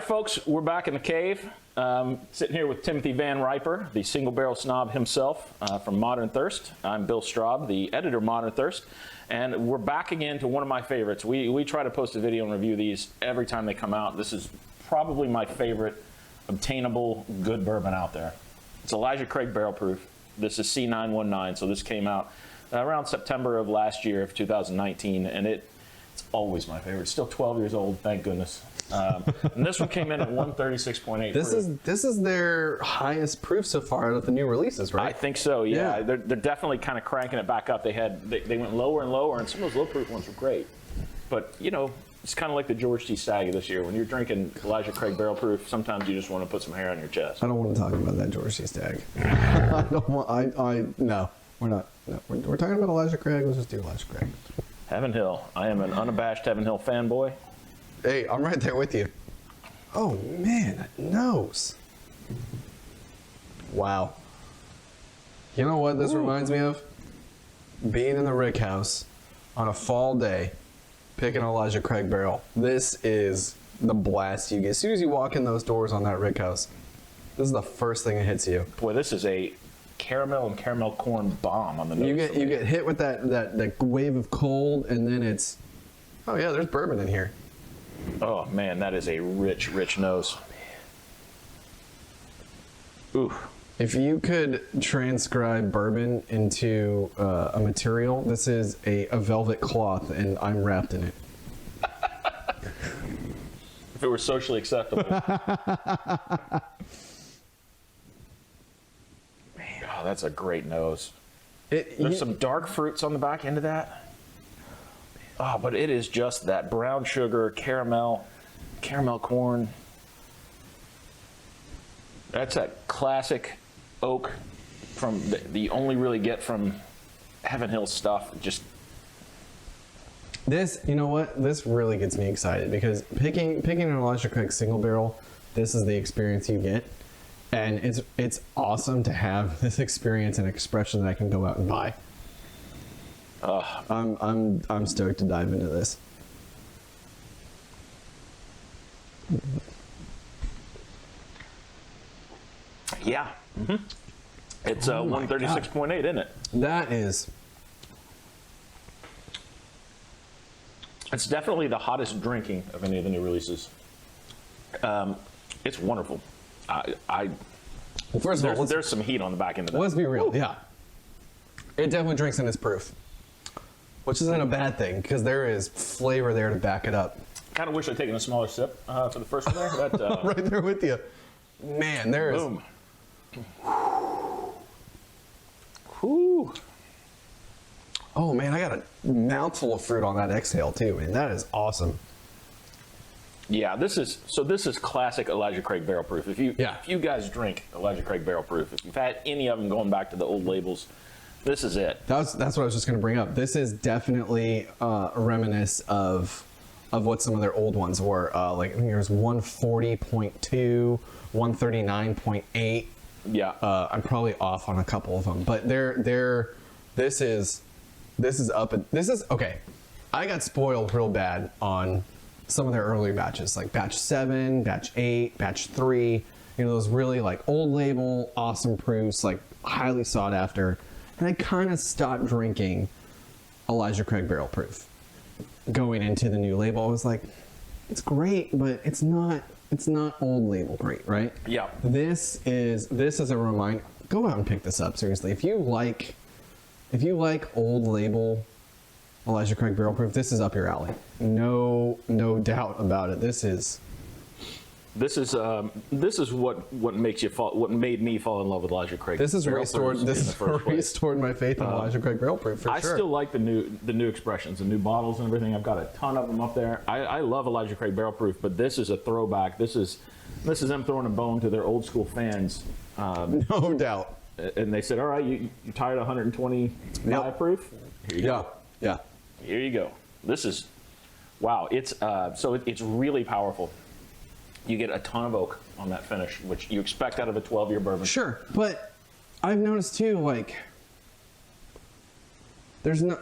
folks, we're back in the cave. Sitting here with Timothy Van Riper, the single barrel snob himself from Modern Thirst. I'm Bill Straub, the editor of Modern Thirst, and we're back again to one of my favorites. We try to post a video and review these every time they come out. This is probably my favorite obtainable good bourbon out there. It's Elijah Craig Barrel Proof. This is C919, so this came out around September of last year, of 2019, and it's always my favorite. It's still 12 years old, thank goodness. And this one came in at 136.8. This is their highest proof so far out of the new releases, right? I think so. Yeah. They're definitely kind of cranking it back up. They went lower and lower, and some of those low proof ones were great. But you know, it's kind of like the George T. Stagg this year. When you're drinking Elijah Craig Barrel Proof, sometimes you just want to put some hair on your chest. I don't want to talk about that George T. Stagg. No, we're not. No, we're talking about Elijah Craig. Let's just do Elijah Craig. Heaven Hill. I am an unabashed Heaven Hill fanboy. Hey, I'm right there with you. Oh man, that nose. Wow. You know what this reminds me of? Being in the rick house on a fall day, picking Elijah Craig barrel. This is the blast you get. As soon as you walk in those doors on that rick house, this is the first thing that hits you. Boy, this is a caramel and caramel corn bomb on the nose. You get hit with that wave of cold, and then it's, oh yeah, there's bourbon in here. Oh man, that is a rich, rich nose. Ooh. If you could transcribe bourbon into a material, this is a velvet cloth, and I'm wrapped in it. If it were socially acceptable. Man, oh, that's a great nose. There's some dark fruits on the back end of that. Oh, but it is just that brown sugar, caramel corn. That's that classic oak from the only really get from Heaven Hill stuff. Just this, you know what? This really gets me excited because picking an Elijah Craig single barrel, this is the experience you get, and it's awesome to have this experience and expression that I can go out and buy. I'm stoked to dive into this. Yeah. Mm-hmm. It's 136.8, isn't it? That is. It's definitely the hottest drinking of any of the new releases. It's wonderful. Well, first of all, there's some heat on the back end of that. Let's be real. Yeah. It definitely drinks in its proof. Which isn't a bad thing, because there is flavor there to back it up. Kind of wish I'd taken a smaller sip for the first one there. But, right there with you. Man, there is. Boom. Whew. Oh man, I got a mouthful of fruit on that exhale too, and that is awesome. Yeah, this is classic Elijah Craig Barrel Proof. If you guys drink Elijah Craig Barrel Proof, if you've had any of them going back to the old labels, this is it. That's what I was just going to bring up. This is definitely a reminiscence of what some of their old ones were. Like I think there's 140.2, 139.8. Yeah. I'm probably off on a couple of them, but this is okay. I got spoiled real bad on some of their early batches, like batch 7, batch 8, batch 3. You know, those really like old label, awesome proofs, like highly sought after. And I kind of stopped drinking Elijah Craig Barrel Proof. Going into the new label, I was like, it's great, but it's not old label great, right? Yeah. This is a reminder. Go out and pick this up, seriously. If you like old label Elijah Craig Barrel Proof, this is up your alley. No doubt about it. This is what made me fall in love with Elijah Craig. This has restored my faith in Elijah Craig Barrel Proof for sure. I still like the new expressions, the new bottles and everything. I've got a ton of them up there. I love Elijah Craig Barrel Proof, but this is a throwback. This is them throwing a bone to their old school fans. No doubt. And they said, all right, you tired of 125 proof? Here you go. Yeah. Here you go. This is, wow. It's it's really powerful. You get a ton of oak on that finish, which you expect out of a 12-year bourbon. Sure, but I've noticed too, like, there's no,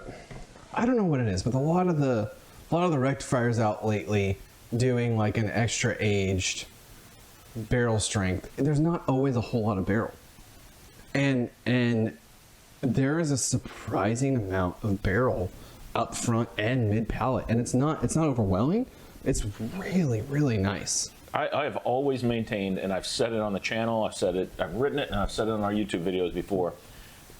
I don't know what it is, but a lot of the rectifiers out lately doing like an extra aged barrel strength, there's not always a whole lot of barrel. And there is a surprising amount of barrel up front and mid palate, and it's not overwhelming. It's really, really nice. I have always maintained, and I've said it on the channel, I've written it, and I've said it on our YouTube videos before.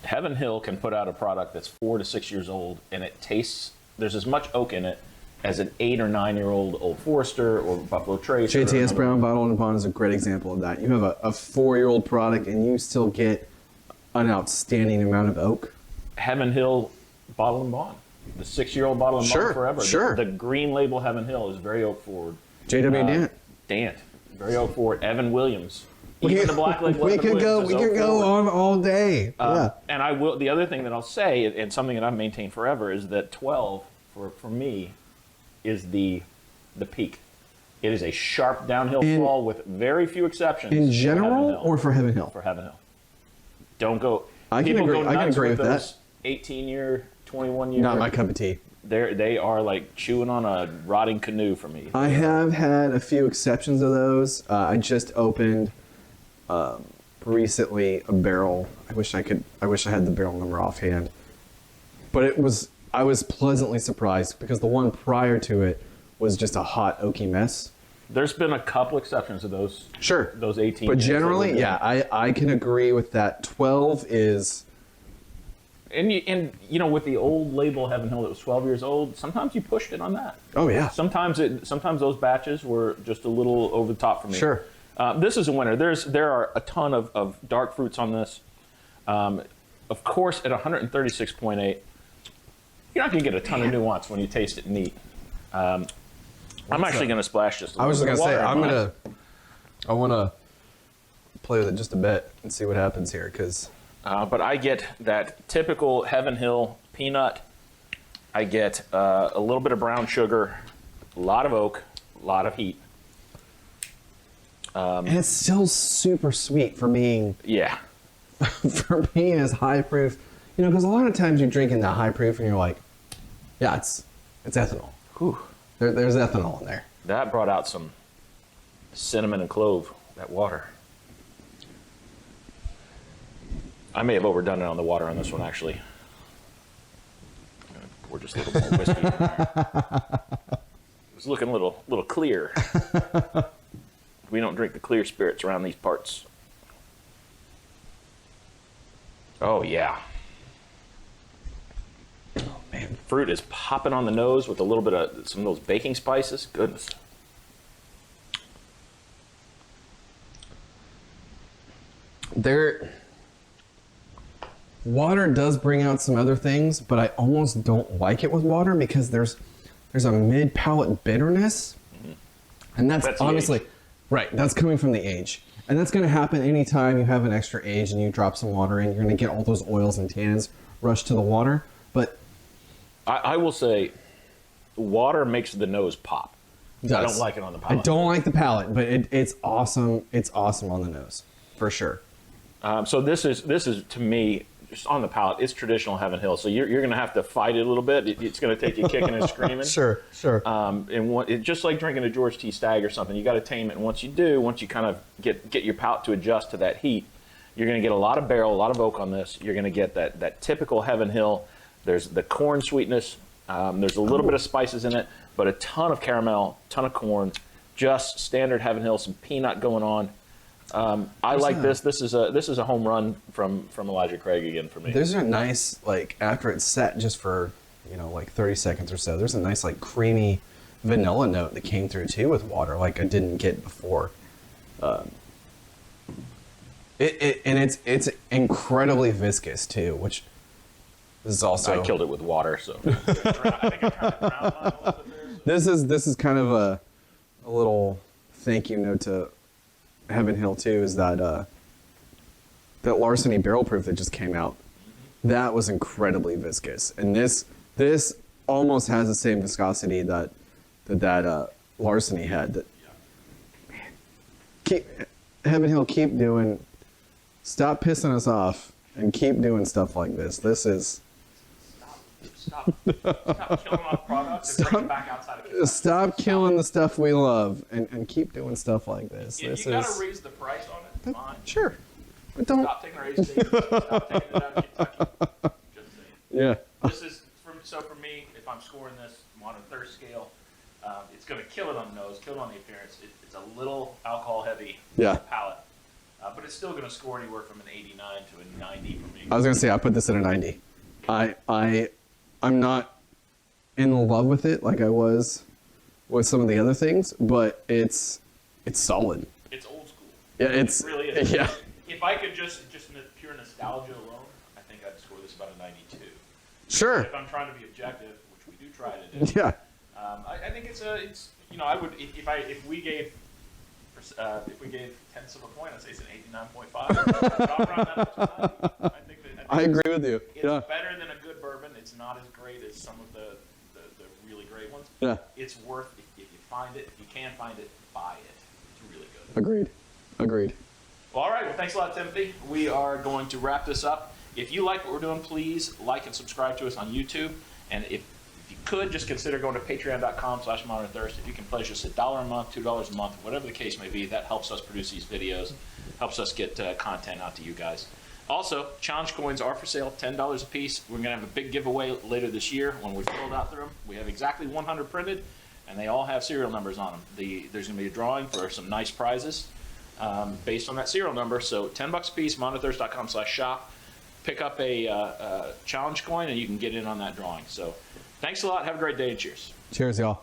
Heaven Hill can put out a product that's 4 to 6 years old, and it tastes, there's as much oak in it as an 8 or 9 year old Old Forester or Buffalo Trace. JTS Brown Bottled and Bond is a great example of that. You have a 4-year-old product, and you still get an outstanding amount of oak. Heaven Hill Bottle and Bond, the 6-year-old Bottle and Bond forever. Sure. The green label Heaven Hill is very oak forward. JW Dant, very oak forward. Evan Williams. Even the black label. We could go on all day. Yeah. And I will. The other thing that I'll say, and something that I've maintained forever, is that 12 for me is the peak. It is a sharp downhill fall with very few exceptions. In general, or for Heaven Hill? For Heaven Hill. Don't go. I can agree with that. 18-year, 21-year. Not my cup of tea. They are like chewing on a rotting canoe for me. I have had a few exceptions of those. I just opened recently a barrel. I wish I had the barrel number offhand. But I was pleasantly surprised because the one prior to it was just a hot oaky mess. There's been a couple exceptions to those. Sure. Those 18. But generally, yeah, I can agree with that. 12 is. And you know, with the old label Heaven Hill that was 12 years old, sometimes you pushed it on that. Oh yeah. Sometimes those batches were just a little over the top for me. Sure. This is a winner. There are a ton of dark fruits on this. Of course, at 136.8, you're not going to get a ton of nuance when you taste it neat. I'm actually going to splash just a little bit of water. I want to play with it just a bit and see what happens here, because. But I get that typical Heaven Hill peanut. I get a little bit of brown sugar, a lot of oak, a lot of heat. And it's still super sweet for being. Yeah. For being as high proof, you know, because a lot of times you're drinking that high proof and you're like, yeah, it's ethanol. Whew. There's ethanol in there. That brought out some cinnamon and clove, that water. I may have overdone it on the water on this one, actually. I'm going to pour just a little more whiskey in there. It's looking a little clear. We don't drink the clear spirits around these parts. Oh, yeah. Oh, man. Fruit is popping on the nose with a little bit of some of those baking spices. Goodness. Water does bring out some other things, but I almost don't like it with water because there's a mid-palate bitterness. Mm-hmm. And that's obviously, right, that's coming from the age. And that's going to happen anytime you have an extra age and you drop some water in. You're going to get all those oils and tannins rush to the water. But I will say, water makes the nose pop. I don't like it on the palate. I don't like the palate, but it's awesome. It's awesome on the nose, for sure. So this is to me, just on the palate, it's traditional Heaven Hill. So you're going to have to fight it a little bit. It's going to take you kicking and screaming. Sure. And just like drinking a George T. Stagg or something, you got to tame it. And once you kind of get your palate to adjust to that heat, you're going to get a lot of barrel, a lot of oak on this. You're going to get that typical Heaven Hill. There's the corn sweetness. There's a little bit of spices in it, but a ton of caramel, ton of corn, just standard Heaven Hill, some peanut going on. I like this. This is a home run from Elijah Craig again for me. There's a nice, like, after it's set just for, like 30 seconds or so, there's a nice, like, creamy vanilla note that came through too with water, like I didn't get before. It's incredibly viscous too, which is also. I killed it with water, so. I think I tried to drown it down a little bit there. This is kind of a little thank you note to Heaven Hill too, is that Larceny barrel proof that just came out. That was incredibly viscous, and this almost has the same viscosity that Larceny had. That, man, Heaven Hill, stop pissing us off and keep doing stuff like this. This is Stop killing off products and bring them back outside of Kentucky. Stop killing the stuff we love and keep doing stuff like this. If you gotta raise the price on it, fine. Sure. But don't. Stop taking our station. Stop taking it out of Kentucky. Just saying. Yeah. This is for me. If I'm scoring this Modern Thirst scale, it's going to kill it on the nose, kill it on the appearance. It's a little alcohol heavy palate, but it's still going to score anywhere from an 89 to a 90 for me. I was gonna say I put this at a 90. I'm not in love with it like I was with some of the other things, but it's solid. It's old school. Yeah, It really is. Yeah. If I could just in the pure nostalgia alone, I think I'd score this about a 92. Sure. If I'm trying to be objective, which we do try to do. Yeah. I think it's I would if we gave 10ths of a point, I'd say it's an 89.5. I'll round that up to 90. I agree with you. It's Yeah. better than a good bourbon. It's not as great as some of the really great ones. Yeah. It's worth if you find it, if you can find it, buy it. It's really good. Agreed. Well, all right. Well, thanks a lot, Timothy. We are going to wrap this up. If you like what we're doing, please like and subscribe to us on YouTube. And if you could, just consider going to patreon.com/ModernThirst. If you can pledge us $1 a month, $2 a month, whatever the case may be, that helps us produce these videos, helps us get content out to you guys. Also, challenge coins are for sale, $10 a piece. We're going to have a big giveaway later this year when we filled out through them. We have exactly 100 printed, and they all have serial numbers on them. There's going to be a drawing for some nice prizes based on that serial number. So $10 a piece, ModernThirst.com/shop. Pick up a challenge coin, and you can get in on that drawing. So thanks a lot. Have a great day, and cheers. Cheers, y'all.